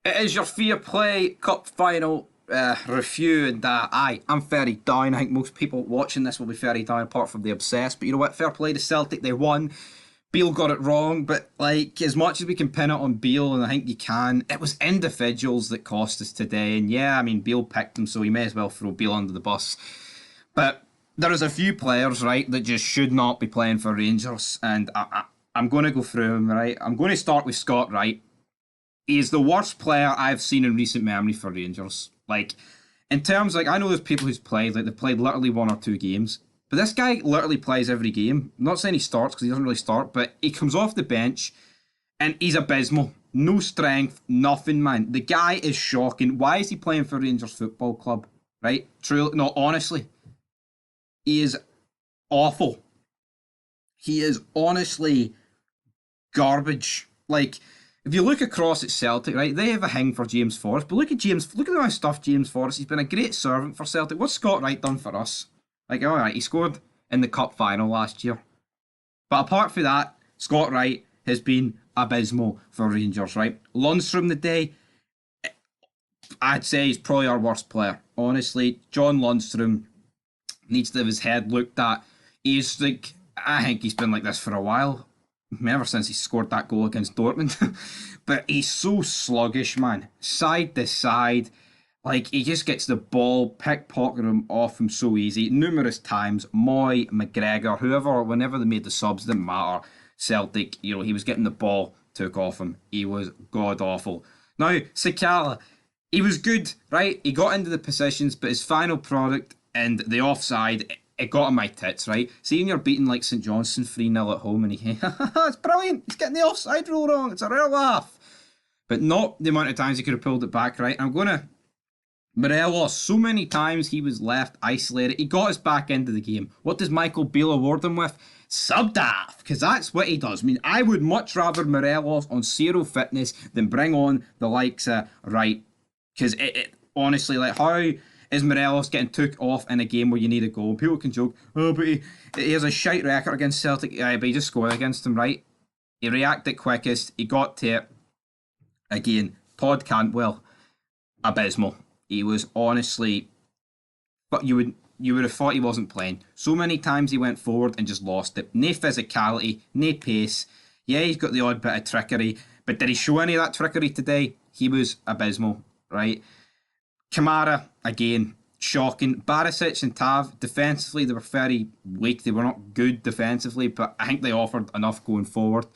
It is your Fair Play Cup final review, and I'm very down. I think most people watching this will be very down, apart from the obsessed. But you know what? Fair play to Celtic, they won. Beale got it wrong, but like as much as we can pin it on Beale, and I think you can, it was individuals that cost us today. And yeah, I mean Beale picked him, so he may as well throw Beale under the bus. But there is a few players, right, that just should not be playing for Rangers, and I'm going to go through them, right. I'm going to start with Scott Wright. He is the worst player I've seen in recent memory for Rangers. Like, in terms, like, I know there's people who's played, like, they've played literally one or two games. But this guy literally plays every game. I'm not saying he starts, because he doesn't really start, but he comes off the bench, and he's abysmal. No strength, nothing, man. The guy is shocking. Why is he playing for Rangers Football Club? Right? Truly, no, honestly. He is awful. He is honestly garbage. Like, if you look across at Celtic, right, they have a hang for James Forrest, but look at the amount of stuff James Forrest. He's been a great servant for Celtic. What's Scott Wright done for us? Like, all right, he scored in the cup final last year, but apart from that, Scott Wright has been abysmal for Rangers. Right, Lundstrom the day, I'd say he's probably our worst player. Honestly, John Lundstrom needs to have his head looked at. He's like, I think he's been like this for a while. Ever since he scored that goal against Dortmund. But he's so sluggish, man. Side to side. Like, he just gets the ball, pickpocket him off him so easy. Numerous times. Moy, McGregor, whoever, whenever they made the subs, didn't matter. Celtic, you know, he was getting the ball, took off him. He was god-awful. Now, Sakala, he was good, right? He got into the positions, but his final product and the offside, it got on my tits, right? Seeing you're beating like St Johnstone 3-0 at home and he, it's brilliant, he's getting the offside rule wrong, it's a real laugh. But not the amount of times he could have pulled it back, right? Morelos, so many times he was left isolated. He got us back into the game. What does Michael Beale award him with? Subdaff, because that's what he does. I mean, I would much rather Morelos on zero fitness than bring on the likes of Wright. Because it honestly, like, how is Morelos getting took off in a game where you need a goal? People can joke, oh, but he has a shite record against Celtic. Yeah, but he just scored against them, right? He reacted quickest. He got to it. Again, Todd Cantwell, abysmal. He was honestly, but you would have thought he wasn't playing. So many times he went forward and just lost it. No physicality, no pace. Yeah, he's got the odd bit of trickery, but did he show any of that trickery today? He was abysmal, right? Kamara, again, shocking. Barisic and Tav, defensively, they were very weak. They were not good defensively, but I think they offered enough going forward.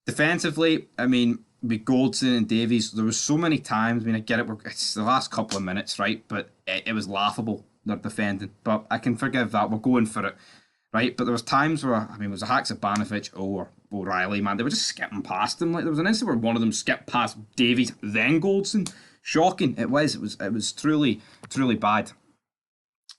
Defensively, I mean, with Goldson and Davies, there was so many times, I mean, I get it, it's the last couple of minutes, right? But it was laughable, they're defending. But I can forgive that, we're going for it, right? But there was times where, I mean, it was a Haksabanovic or O'Reilly, man, they were just skipping past them. Like, there was an instant where one of them skipped past Davies, then Goldson. Shocking. It was truly bad.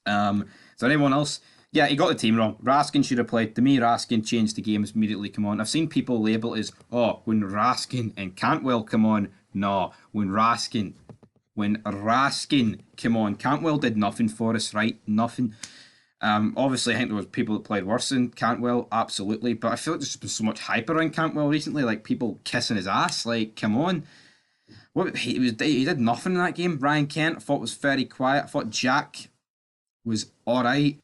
Is there anyone else? Yeah, he got the team wrong. Raskin should have played. To me, Raskin changed the game immediately. Come on. I've seen people label it as, oh, when Raskin and Cantwell come on. No, when Raskin come on. Cantwell did nothing for us, right? Nothing. Obviously, I think there was people that played worse than Cantwell, absolutely. But I feel like there's been so much hype around Cantwell recently, like people kissing his ass. Like, come on. He did nothing in that game. Ryan Kent, I thought, was very quiet. I thought Jack was alright.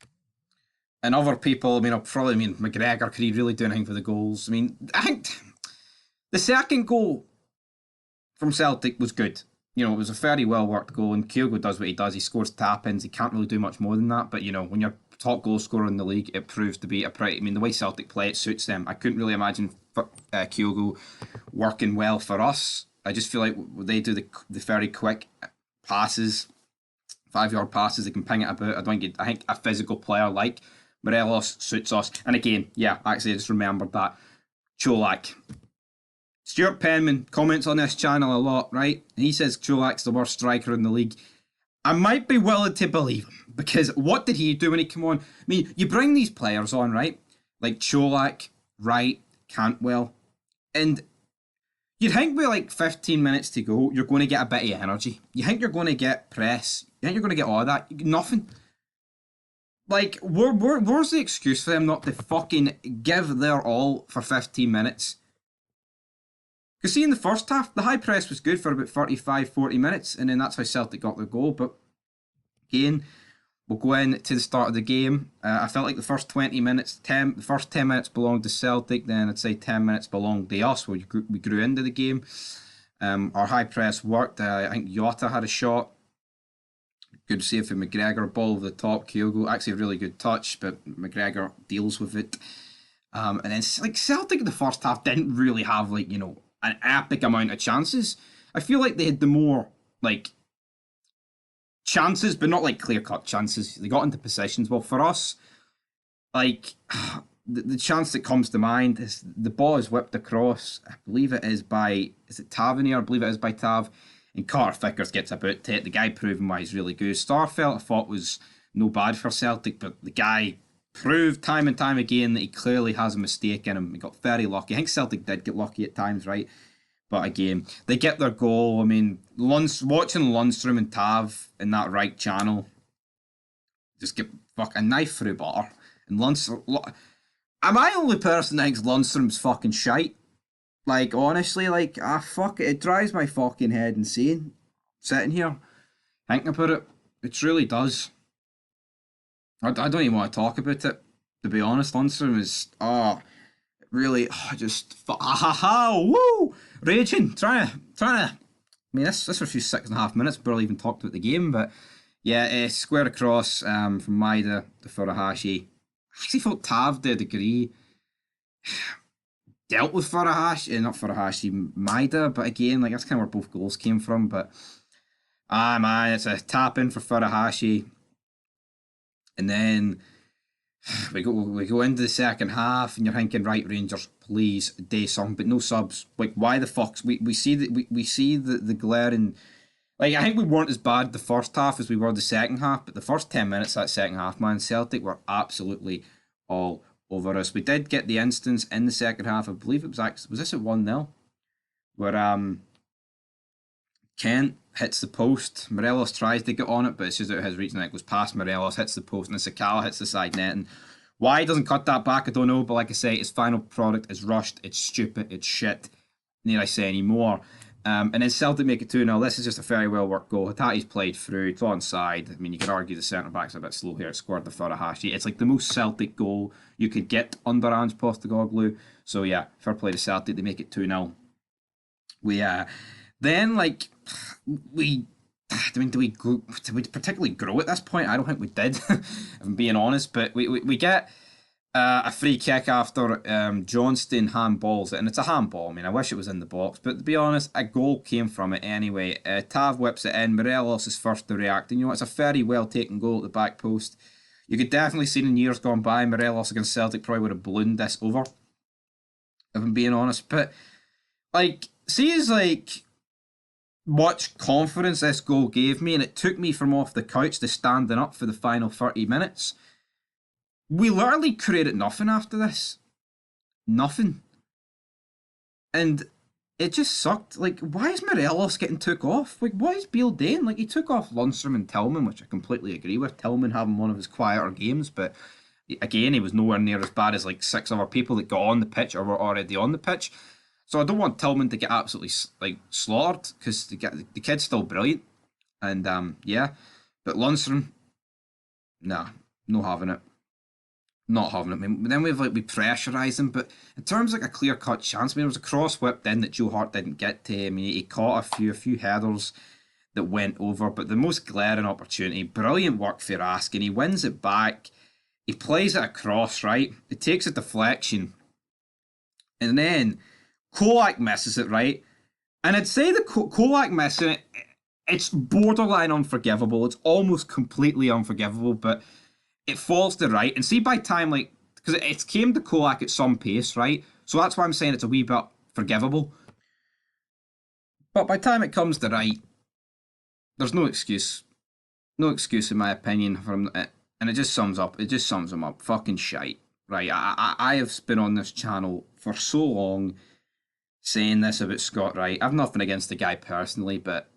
And other people, I mean, McGregor, could he really do anything for the goals? I mean, I think the second goal from Celtic was good. You know, it was a very well worked goal, and Kyogo does what he does. He scores tap-ins. He can't really do much more than that. But, you know, when you're top goal scorer in the league, it proves to be a pretty... I mean, the way Celtic play, it suits them. I couldn't really imagine Kyogo working well for us. I just feel like they do the very quick passes, 5-yard passes. They can ping it about. I think a physical player like Morelos suits us. And again, yeah, actually, I just remembered that. Cholak. Stuart Penman comments on this channel a lot, right? And he says Cholak's the worst striker in the league. I might be willing to believe him, because what did he do when he came on? I mean, you bring these players on, right? Like Cholak, Wright, Cantwell, and you'd think with like 15 minutes to go, you're going to get a bit of energy. You think you're going to get press. You think you're going to get all of that. Nothing. Like, where's the excuse for them not to fucking give their all for 15 minutes? Because see, in the first half, the high press was good for about 35, 40 minutes, and then that's how Celtic got their goal. But again, we'll go in to the start of the game. I felt like the first 20 minutes, the first 10 minutes belonged to Celtic, then I'd say 10 minutes belonged to us, where we grew into the game. Our high press worked. I think Jota had a shot. Good save for McGregor, ball over the top, Kyogo. Actually, a really good touch, but McGregor deals with it. And then, like, Celtic in the first half didn't really have, like, you know, an epic amount of chances. I feel like they had the more, like, chances, but not, like, clear-cut chances. They got into positions. Well, for us, like, the chance that comes to mind is the ball is whipped across. I believe it is by, is it Tavernier? I believe it is by Tav. And Carter Vickers gets about to it. The guy proving why he's really good. Starfelt I thought was no bad for Celtic, but the guy proved time and time again that he clearly has a mistake in him. He got very lucky. I think Celtic did get lucky at times, right? But again, they get their goal. I mean, watching Lundstrom and Tav in that right channel, just get a knife through butter. And Lundstrom, am I the only person that thinks Lundstrom's fucking shite? Like, honestly, like, fuck it. It drives my fucking head insane. Sitting here, thinking about it. It truly does. I don't even want to talk about it, to be honest. Lundstrom is, really, woo! Raging, trying to, I mean, this for a few 6.5 minutes, barely even talked about the game, but yeah, square across from Maida to Furuhashi. I actually thought Tav did agree. Dealt with Furuhashi, not Furuhashi, Maida, but again, like, that's kind of where both goals came from, but man, it's a tap in for Furuhashi, and then we go into the second half, and you're thinking, right, Rangers, please do something, but no subs. Like, why the fuck? We see the glaring, like, I think we weren't as bad the first half as we were the second half, but the first 10 minutes of that second half, man, Celtic were absolutely all over us. We did get the instance in the second half. I believe it was this at 1-0, where Kent hits the post. Morelos tries to get on it, but it's just out of his reach, and it goes past Morelos, hits the post, and Sakala hits the side net. And why he doesn't cut that back, I don't know. But like I say, his final product is rushed. It's stupid. It's shit. Need I say any more? And then Celtic make it 2-0. This is just a very well worked goal. Hatate's played through. It's onside. I mean, you could argue the centre back's a bit slow here. It scored the Furuhashi. It's like the most Celtic goal you could get under Ange Postecoglou. So yeah, fair play to Celtic. They make it 2-0. We then, like, I mean, do we particularly grow at this point? I don't think we did, if I'm being honest. But we get a free kick after Johnston handballs it, and it's a handball. I mean, I wish it was in the box, but to be honest, a goal came from it anyway. Tav whips it in. Morelos is first to react, and you know, it's a very well taken goal at the back post. You could definitely see in years gone by, Morelos against Celtic probably would have ballooned this over, if I'm being honest. But, like, see, is like much confidence this goal gave me, and it took me from off the couch to standing up for the final 30 minutes. We literally created nothing after this. Nothing. And it just sucked. Like, why is Morelos getting took off? Like, what is BEALE doing? Like, he took off Lundstrom and Tillman, which I completely agree with. Tillman having one of his quieter games, but again, he was nowhere near as bad as like 6 other people that got on the pitch or were already on the pitch. So I don't want Tillman to get absolutely, like, slaughtered, because the kid's still brilliant. And yeah, but Lundstrom, nah, no having it. Not having it. I mean, then we pressurised him, but in terms of like a clear cut chance, I mean, there was a cross whipped in that Joe Hart didn't get to. I mean, he caught a few headers that went over, but the most glaring opportunity, brilliant work for Raskin. He wins it back. He plays it across, right? He takes a deflection, and then Kolak misses it, right? And I'd say the Kolak missing it, it's borderline unforgivable. It's almost completely unforgivable, but it falls to right. And see, by time, like, because it came to Kolak at some pace, right? So that's why I'm saying it's a wee bit forgivable. But by the time it comes to right, there's no excuse. No excuse, in my opinion, from it. And it just sums him up. Fucking shite. Right? I have been on this channel for so long saying this about Scott Wright. I've nothing against the guy personally, but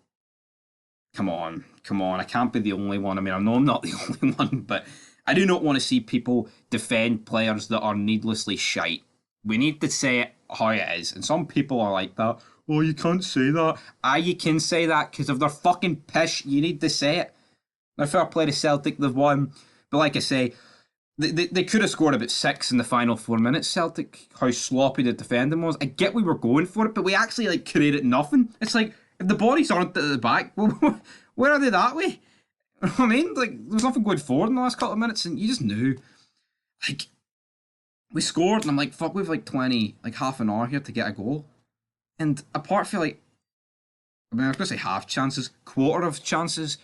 come on. I can't be the only one. I mean, I know I'm not the only one, but I do not want to see people defend players that are needlessly shite. We need to say it how it is. And some people are like that. oh, you can't say that. You can say that, because if they're fucking pish, you need to say it. Now, fair play to Celtic, they've won. But like I say, they could have scored about 6 in the final 4 minutes, Celtic, how sloppy the defending was. I get we were going for it, but we actually like created nothing. It's like, if the bodies aren't at the back, well, where are they that way? I mean, like, there's nothing going forward in the last couple of minutes, and you just knew. Like, we scored, and I'm like, fuck, we've like 20, like half an hour here to get a goal. And apart from like, I mean, I was going to say half chances, quarter of chances,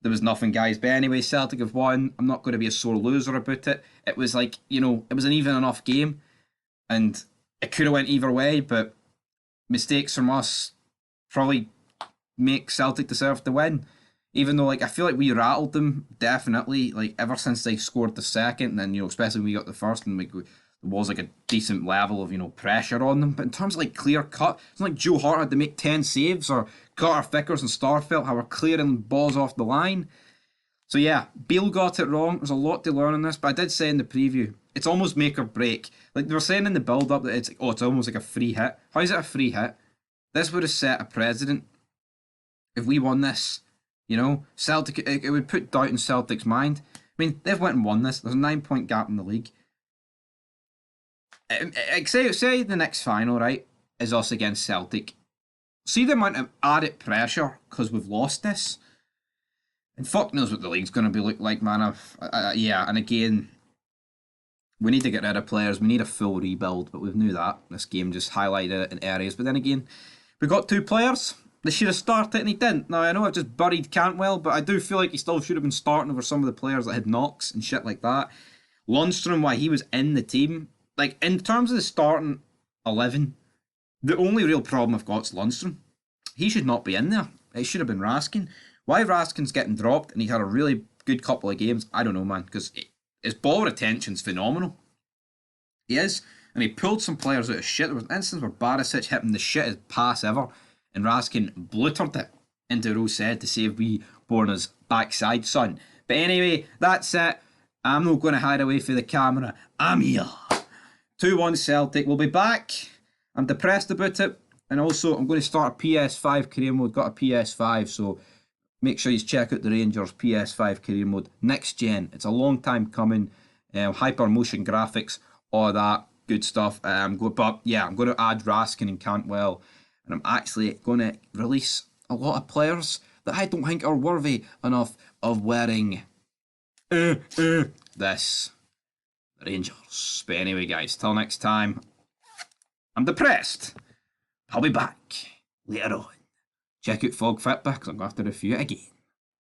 there was nothing, guys. But anyway, Celtic have won. I'm not going to be a sore loser about it. It was like, it was an even enough game, and it could have went either way, but mistakes from us probably make Celtic deserve to win. Even though, like, I feel like we rattled them, definitely, like, ever since they scored the second, and then, especially when we got the first, and there was, like, a decent level of, pressure on them. But in terms of, like, clear cut, it's not like Joe Hart had to make 10 saves, or Carter Vickers and Starfelt, how we're clearing balls off the line. So, yeah, Beale got it wrong. There's a lot to learn in this, but I did say in the preview, it's almost make or break. Like, they were saying in the build-up that it's almost like a free hit. How is it a free hit? This would have set a precedent. If we won this, Celtic, it would put doubt in Celtic's mind. I mean, they've went and won this. There's a 9-point gap in the league. Say the next final, right, is us against Celtic. See the amount of added pressure because we've lost this. And fuck knows what the league's going to be look like, man. Yeah, and again, we need to get rid of players. We need a full rebuild, but we knew that. This game just highlighted it in areas. But then again, we got 2 players. They should have started and he didn't. Now, I know I've just buried Cantwell, but I do feel like he still should have been starting over some of the players that had knocks and shit like that. Lundstrom, why he was in the team. Like, in terms of the starting 11, the only real problem I've got is Lundstrom. He should not be in there. It should have been Raskin. Why Raskin's getting dropped and he had a really good couple of games, I don't know, man, because his ball retention's phenomenal. He is. And he pulled some players out of shit. There was an instance where Barisic hit him the shittest pass ever, and Raskin bluttered it into Rosed to save wee Borna's backside, son. But anyway, that's it. I'm not going to hide away from the camera. I'm here. 2-1 Celtic. We'll be back. I'm depressed about it. And also, I'm going to start a PS5 career mode. Got a PS5, so make sure you check out the Rangers PS5 career mode. Next gen. It's a long time coming. Hyper motion graphics, all that good stuff. But yeah, I'm going to add Raskin and Cantwell. And I'm actually going to release a lot of players that I don't think are worthy enough of wearing this. Rangers. But anyway, guys, till next time, I'm depressed. I'll be back later on. Check out Fog Fitba, because I'm going to have to review it again.